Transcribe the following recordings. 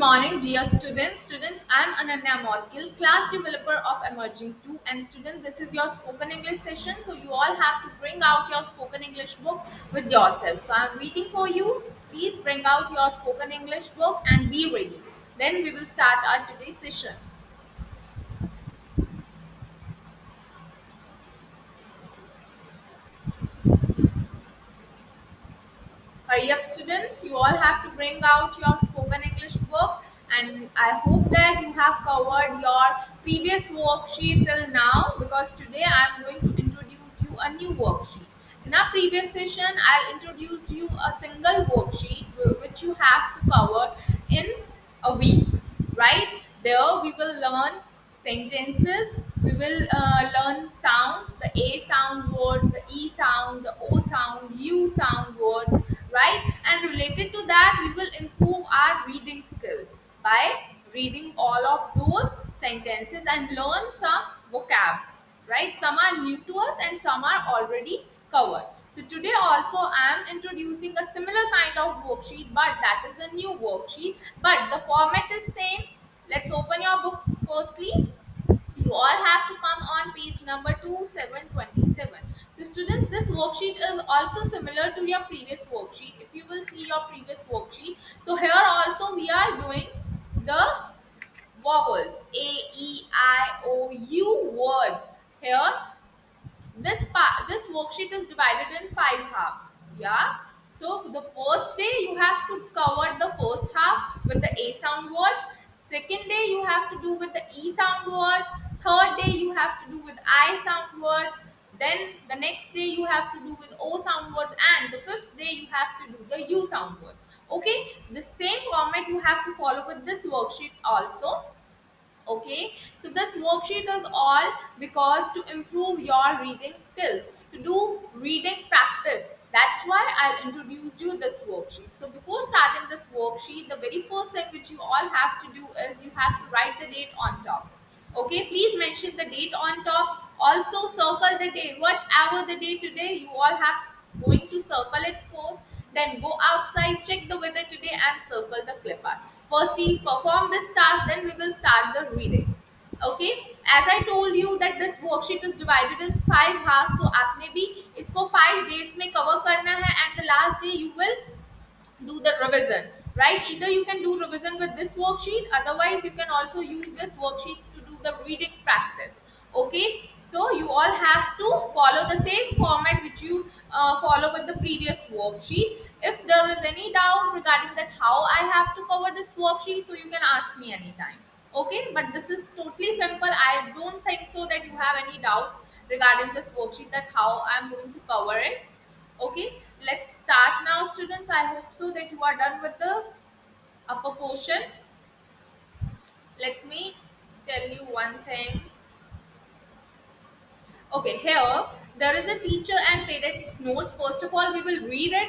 morning, dear students. Students, I'm Ananya Morkil, class developer of Emerging 2. And students, this is your spoken English session. So you all have to bring out your spoken English book with yourself. So I'm waiting for you. Please bring out your spoken English book and be ready. Then we will start our today's session. Hurry up, students. You all have to bring out your spoken English book, and I hope that you have covered your previous worksheet till now, because today I am going to introduce you a new worksheet. In our previous session, I'll introduce you a single worksheet which you have to cover in a week, right? There we will learn sentences, we will learn sounds, the A sound words, the E sound, the O sound, U sound words, right? And related to that, we will improve our reading skills by reading all of those sentences and learn some vocab, right? Some are new to us and some are already covered. So today also I am introducing a similar kind of worksheet, but that is a new worksheet, but the format is same. Let's open your book firstly. You all have to come on page number 2727. So students, this worksheet is also similar to your previous worksheet. If you will see your previous worksheet, so here also we are doing the vowels A, E, I, O, U words. Here this worksheet is divided in 5 halves. Yeah, so the first day you have to cover the first half with the A sound words. Second day you have to do with the E sound words. Third day you have to do with I sound words. Then the next day you have to do with O sound words, and the fifth day you have to do the U sound words. Okay, the same format you have to follow with this worksheet also. Okay, so this worksheet is all because to improve your reading skills, to do reading practice. That's why I'll introduce you this worksheet. So before starting this worksheet, the very first thing which you all have to do is you have to write the date on top. Okay, please mention the date on top. Also circle the day, whatever the day today, you all have going to circle it first. Then go outside, check the weather today and circle the clip art. First we perform this task, then we will start the reading. Okay, as I told you that this worksheet is divided in 5 halves, so आपने भी इसको 5 days में cover करना है, and the last day you will do the revision, right? Either you can do revision with this worksheet, otherwise you can also use this worksheet to do the reading practice. Okay, so you all have to follow the same format which you follow with the previous worksheet. If there is any doubt regarding that how I have to cover this worksheet, so you can ask me anytime. Okay, but this is totally simple. I don't think so that you have any doubt regarding this worksheet, that how I'm going to cover it. Okay, let's start now, students. I hope so that you are done with the upper portion. Let me tell you one thing. Okay, here there is a teacher and parents notes. First of all, we will read it,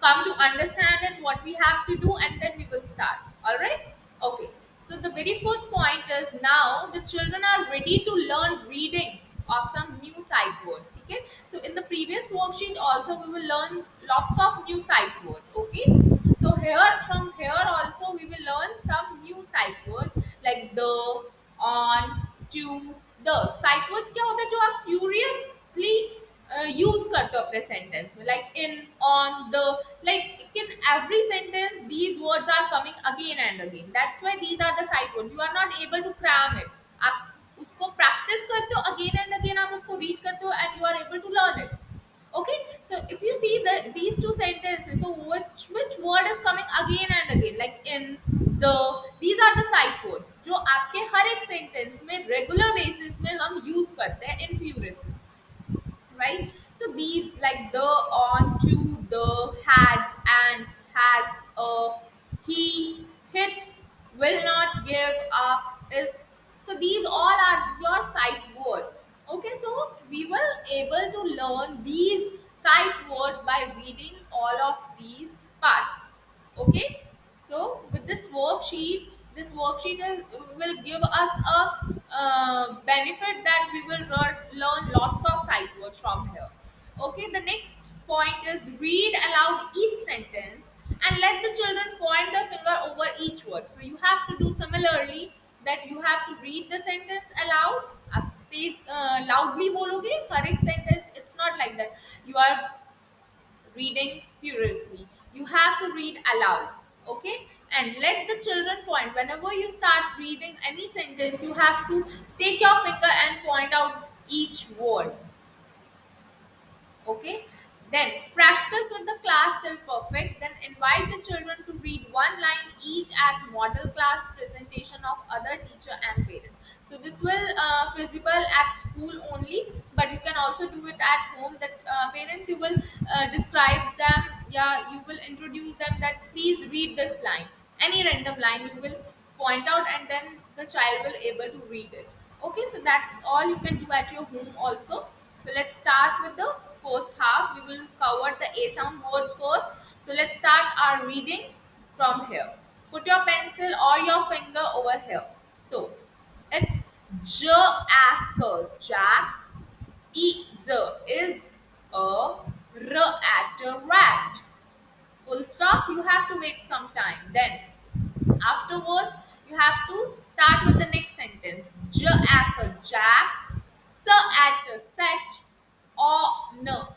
come to understand it, what we have to do, and then we will start. All right? Okay. So the very first point is, now the children are ready to learn reading of some new sight words. Okay. So in the previous worksheet also we will learn lots of new sight words. Okay. So here, from here also we will learn some new sight words like the, on, to, the. Sight words क्या होता है जो आप furiously use करते हो अपने sentence में, like in, on, the, like in every sentence these words are coming again and again. That's why these are the sight words. You are not able to cram it. आप उसको practice करते हो again and again, आप उसको read करते हो and you are able to learn it. Okay, so if you see these two sentences, so which word is coming again and again, like in, the, these are the sight words जो आपके हर एक sentence में regular basis में हम use करते हैं infurously, right? So these like the, on, to, the, had, and, has, he, hits, will not, give, up, is. So these all are your sight words. Okay, so we will able to learn these sight words by reading all of these parts. Okay, so with this worksheet will give us a benefit that we will learn lots of sight words from here. Okay, the next point is read aloud each sentence and let the children point the finger over each word. So you have to do similarly, that you have to read the sentence aloud. आप तेज loudly बोलोगे हर एक sentence. It's not like that. You are reading furiously. You have to read aloud. Okay, and let the children point. Whenever you start reading any sentence, you have to take your finger and point out each word. Okay, then practice with the class till perfect. Then invite the children to read one line each at model class presentation of other teacher and parent. So this will feasible at school only, but you can also do it at home. That parents, you will describe them, yeah, you will introduce them that please read this line, any random line you will point out, and then the child will able to read it. Okay, so that's all you can do at your home also. So let's start with the first half. We will cover the A sound words first. So let's start our reading from here. Put your pencil or your finger over here. So it's Jack, is a at a rat. Full stop. You have to wait some time. Then afterwards, you have to start with the next sentence. At a jack, at a set, on a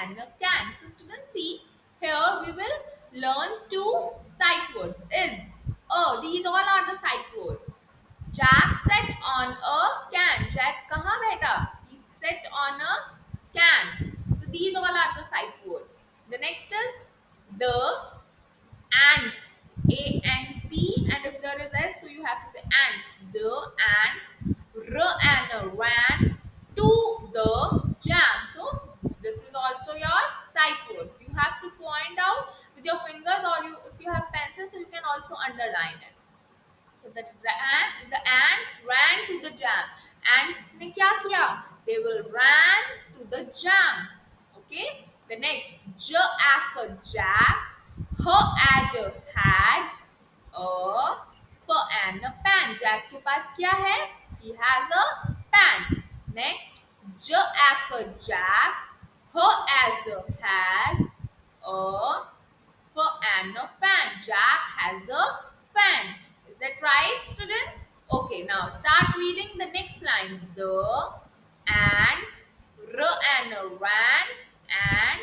and a can. So students, see here we will learn two sight words. Is, these all are the sight words. Jack sat on a can. Jack kahan baitha? He sat on a can. So these all are the sight words. The next is the ants, ant, and if there is s, so you have to say ants. The ants ran to the jam. So this is also your sight words. You have to point out with your fingers, or you, if you have pencils, so you can also underline it. So the ants ran to the jam. Ants ने क्या किया? They will ran to the jam. Okay. The next, Jack, her adder had a and a pan. Jack के पास क्या है? He has a pan. Next, Jack, her adder has a and a fan. Jack has a fan. Is that right, students? Okay, now start reading the next line. The ants and a ran and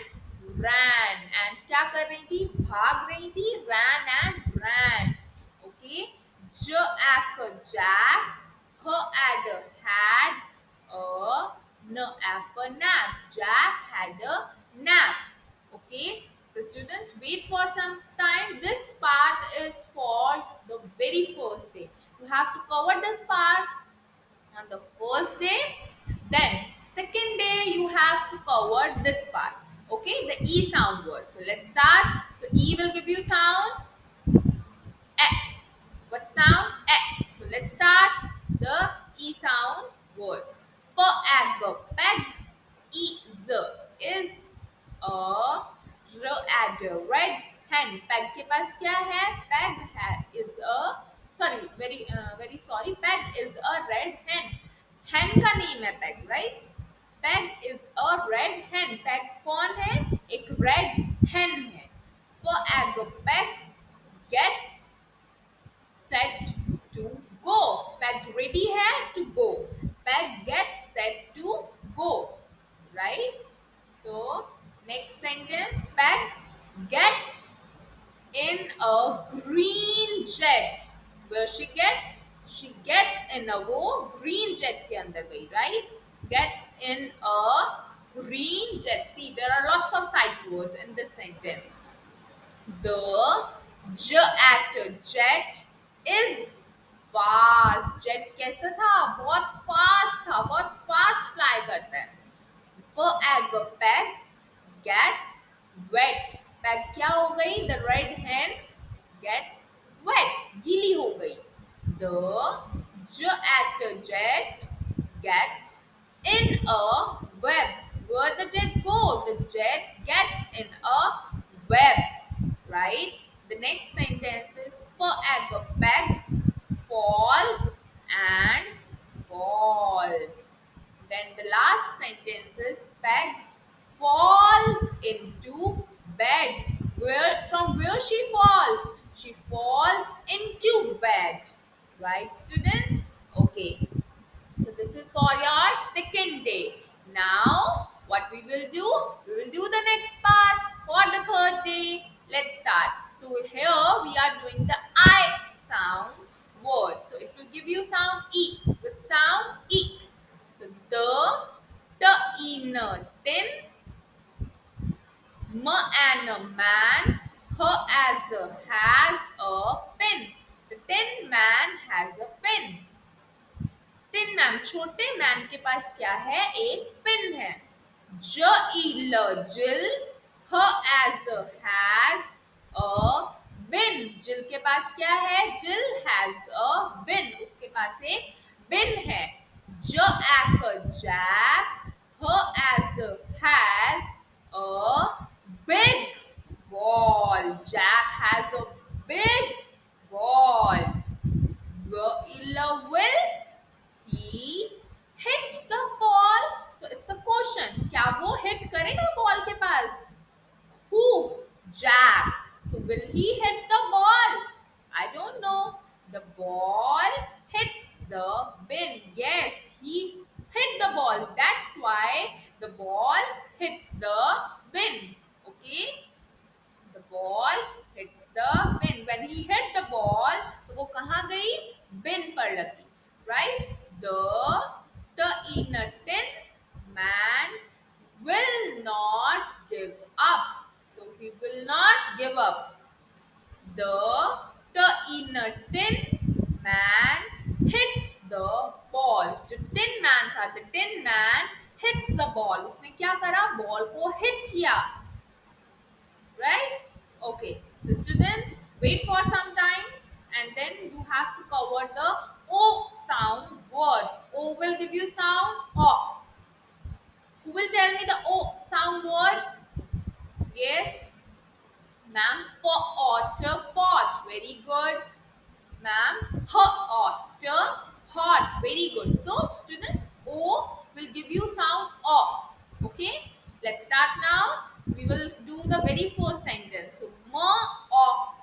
ran. Ants क्या कर रही थी? भाग रही थी. Ran and ran. Okay. Jack, her adder had a nap. Jack had a nap. Okay. So students, wait for some time. This part is for the very first day. You have to cover this part on the first day. Then second day you have to cover this part. Okay, the E sound word. So let's start. So E will give you sound. E. What sound? E. So let's start the E sound words. Peg is a adder. Red hen. Peg के पास क्या है? Is a, sorry, very sorry. Peg is a red hen. Hen का name है Peg, right? Peg is a red hen. Peg कौन है? एक red hen है. Peg gets set to go. Peg ready है to go. Peg gets set to go. Right? So next sentence, Peg gets in a green jet. Where she gets? She gets in a वो green jet के अंदर गई, right? Gets in a green jet. See, there are lots of sight words in this sentence. The actor jet is fast. Jet कैसा था? बहुत fast था. बहुत fast fly करता है. Peg gets wet. Peg क्या हो गई? The red hen gets wet. गीली हो गई. The jet gets in a web. Where the jet go? The jet gets in a web. Right? The next sentence is peg falls and falls. Then the last sentence is Peg falls into bed. From where she falls? She falls into bed. Right, students? Okay. So this is for your second day. Now, what we will do? We will do the next part for the third day. Let's start. So here we are doing the I sound word. So it will give you sound E. With sound E. So the inner tin, m and a man, her as a has a pin. The tin man has a pin. Tin man, छोटे man के पास क्या है? एक pin है. ज इल जिल, ह as has अ बिन. जिल के पास क्या है? जिल हैज अ बिन. उसके पास एक बिन है. ज एक Jack, H as has a big ball. Jack has a big ball. Will he hit the ball? So it's a question. क्या वो hit करेगा ball के पास? Who? Jack. So will he hit the ball? I don't know. The ball hits the bin. Yes, he hit the ball. That's why the ball hits the bin. Okay? The ball hits the bin. When he hit the ball, तो वो कहाँ गई? Bin पर लगी. Right? The in a tin man will not give up. So he will not give up. The in a tin man hits the ball. जो tin man था, the tin man hits the ball. उसने क्या करा? Ball को hit किया. Right? Okay. So students, wait for some time and then you have to cover the O sound words. O will give you sound O. Who will tell me the O sound words? Yes. Ma'am, otter, pot. Very good. Ma'am, otter, hot. Very good. So students, O will give you sound O. Okay. Let's start now. We will do the very first sentence. So, mox.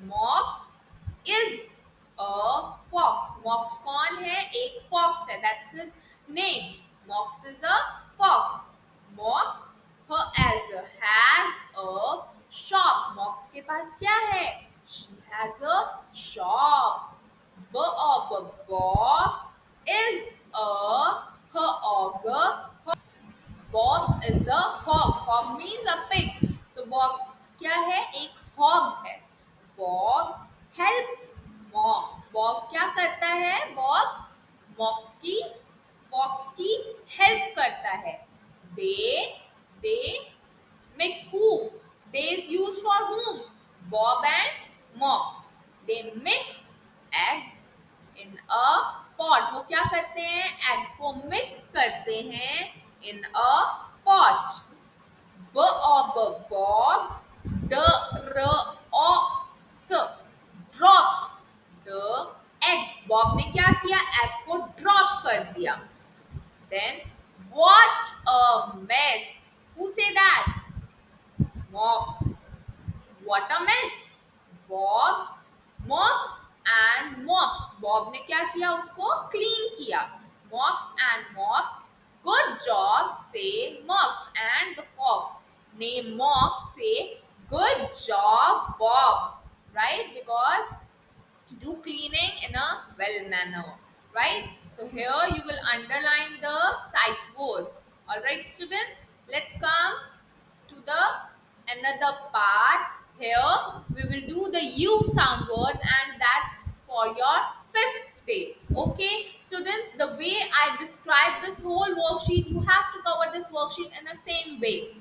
Mox is a fox. Mox कौन है? एक fox है. That's his name. Mox is a fox. Mox her as a has a shop. Mox के पास क्या है? She has a shop. Bob is a her ogre. Bob is a hog. Hog means a pig. So Bob क्या है? एक hog है. Bob helps Mox. Bob क्या करता है? Bob Mox की help करता है. They mix who? They is used for whom? Bob and Mox. They mix eggs in a pot. वो क्या करते हैं? Egg को mix करते हैं in a pot. Bob drops the eggs. Bob ने क्या किया? Egg को drop कर दिया. Then what a mess. Who say that? Mops. What a mess. Bob mops and mops. Bob ने क्या किया? उसको clean किया. Mops and mops. Good job say mops. And the fox name mops say good job Bob. Right? Because do cleaning in a well manner. Right? So here you will underline the sight words. Alright students, let's come to the another part. Here we will do the U sound words and that's for your fifth day. Okay students, the way I describe this whole worksheet, you have to cover this worksheet in the same way.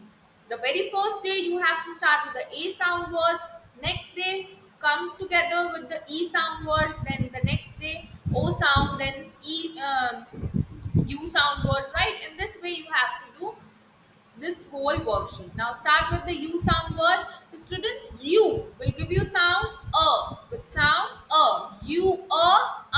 The very first day you have to start with the A sound words. Next day come together with the E sound words. Then the next day O sound, then U sound words. Right? In this way you have to do this whole worksheet. Now start with the U sound word. So students, U will give you sound A. With sound A. U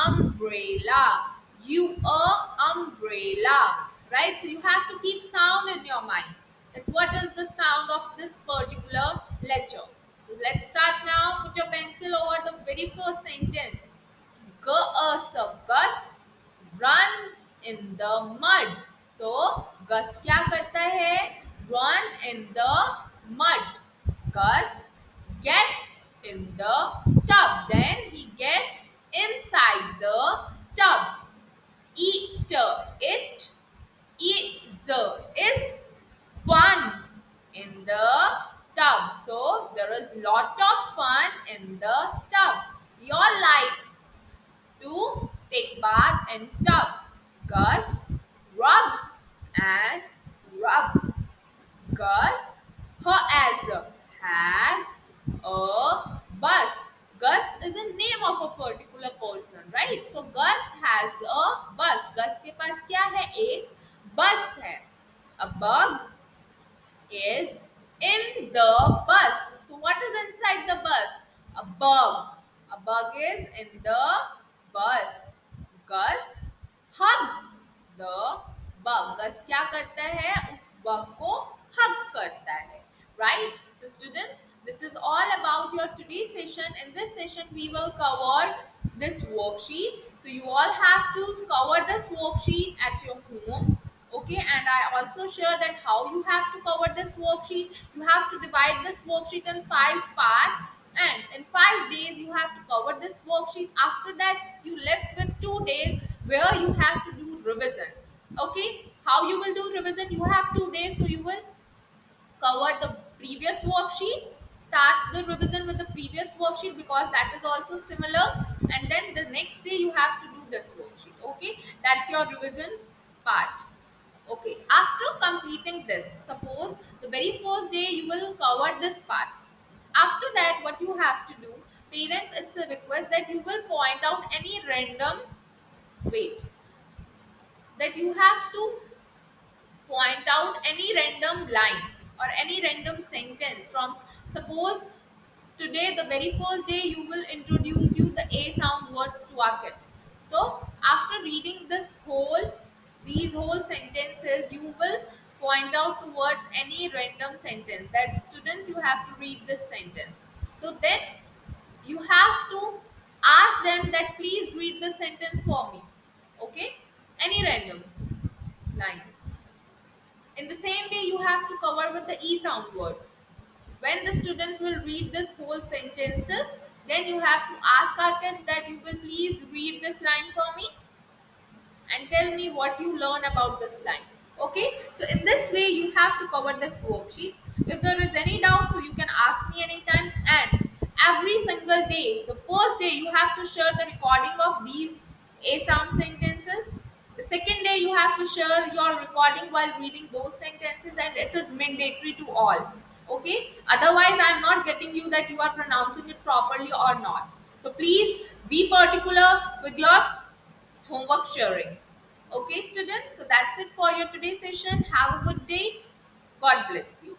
umbrella. U umbrella. Right? So you have to keep sound in your mind. That what is the sound of this particular letter. So let's start now. Put your pencil over the very first sentence. Gus runs in the mud. So Gus क्या करता है? Run in the mud. Gus gets in the tub. Then he gets inside the tub. Eat it is fun in the tub. So there is lot of fun in the tub. We all like to take bath in tub. Gus rubs and rubs. Gus has a bus. Gus is the name of a particular person, right? So Gus has a bus. Gus के पास क्या है? एक bus है. A bug is in the bus. So what is inside the bus? A bug. A bug is in the bus. Gus hugs the bug. Gus क्या करता है? उस bug को hug करता है. Right? So students, this is all about your today's session. In this session, we will cover this worksheet. So you all have to cover this worksheet at your home. Okay, and I also share that how you have to cover this worksheet. You have to divide this worksheet in 5 parts, and in 5 days you have to cover this worksheet. After that you left with 2 days where you have to do revision. Okay, how you will do revision? You have 2 days, so you will cover the previous worksheet, start the revision with the previous worksheet because that is also similar, and then the next day you have to do this worksheet. Okay, that's your revision part. Okay, after completing this, suppose the very first day you will cover this part. After that, what you have to do, parents, it's a request that you will point out any random, wait, that you have to point out any random line or any random sentence from, suppose today the very first day you will introduce you the A sound words to our kids. So after reading these whole sentences, you will point out towards any random sentence that students you have to read this sentence. So then you have to ask them that please read the sentence for me. Okay, any random line. In the same way, you have to cover with the E sound words. When the students will read this whole sentences, then you have to ask our kids that you will please read this line for me and tell me what you learn about this line. Okay, so in this way you have to cover this worksheet. If there is any doubt, so you can ask me anytime, and every single day, the first day you have to share the recording of these A sound sentences. The second day you have to share your recording while reading those sentences, and it is mandatory to all. Okay, otherwise I am not getting you that you are pronouncing it properly or not. So please be particular with your homework sharing. Okay, students, so that's it for your today's session. Have a good day. God bless you.